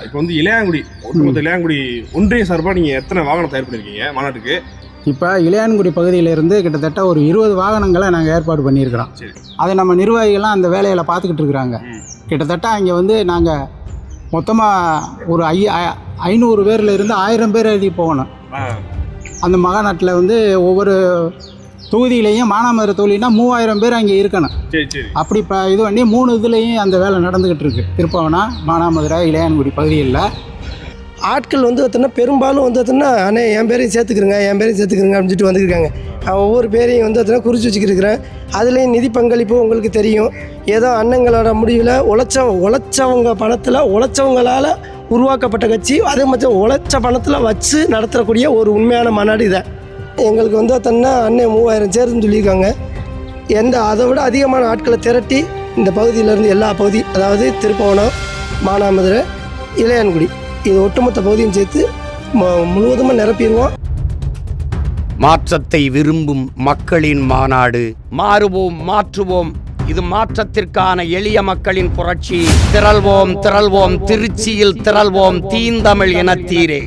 இப்போ வந்து இளையான்குடி ஒட்டுமொத்த இளையான்குடி ஒன்றிய சார்பாக நீங்கள் எத்தனை வாகனம் தயார் பண்ணியிருக்கீங்க மாநாட்டுக்கு? இப்போ இளையான்குடி பகுதியிலேருந்து கிட்டத்தட்ட ஒரு 20 வாகனங்களை நாங்கள் ஏற்பாடு பண்ணியிருக்கிறோம். சரி. அதை நம்ம நிர்வாகிகள்லாம் அந்த வேலையில் பார்த்துக்கிட்டு இருக்கிறாங்க. கிட்டத்தட்ட அங்கே வந்து நாங்கள் மொத்தமாக ஒரு 500 பேரில் இருந்து 1000 பேர் எழுதி போகணும். அந்த மாநாட்டில் வந்து ஒவ்வொரு தொகுதியிலையும் மானாமதுரை தொகுதினா 3000 பேர் அங்கே இருக்கணும். சரி சரி. அப்படி இப்போ இது பண்ணி 3 இதுலேயும் அந்த வேலை நடந்துக்கிட்டு இருக்குது. திருப்பவனம், மானாமதுரை, இளையான்குடி பகுதிகளில் ஆட்கள் வந்து பார்த்தோன்னா பெரும்பாலும் வந்து பார்த்தோன்னா அண்ணே என் பேரையும் சேர்த்துக்கிறேங்க அப்படின்னு சொல்லிட்டு வந்துருக்காங்க. ஒவ்வொரு பேரையும் வந்து பார்த்தோன்னா குறித்து வச்சுக்கிருக்கிறேன். அதுலேயும் நிதி பங்களிப்பு உங்களுக்கு தெரியும். ஏதோ அண்ணங்களோட முடிவில் உழைச்சவங்க பணத்தில் உழைச்சவங்களால் உருவாக்கப்பட்ட கட்சி. அதே மாதிரி உழைச்ச பணத்தில் வச்சு நடத்தக்கூடிய ஒரு உண்மையான மாநாடு இதை. எங்களுக்கு வந்து பார்த்தோன்னா அண்ணன் 3000 சேர்த்துன்னு சொல்லியிருக்காங்க. அதை விட அதிகமான ஆட்களை திரட்டி இந்த பகுதியிலேருந்து எல்லா பகுதி, அதாவது திருப்பவனம், மானாமதுரை, இளையான்குடி, இது ஒட்டுமொத்த பகுதியும் சேர்த்து முழுவதுமாக நிரப்பிடுவோம். மாற்றத்தை விரும்பும் மக்களின் மாநாடு. மாறுவோம், மாற்றுவோம். இது மாற்றத்திற்கான எளிய மக்களின் புரட்சி. திரள்வோம், திருச்சியில் திரள்வோம், தீந்தமிழ் இனத்தீரே.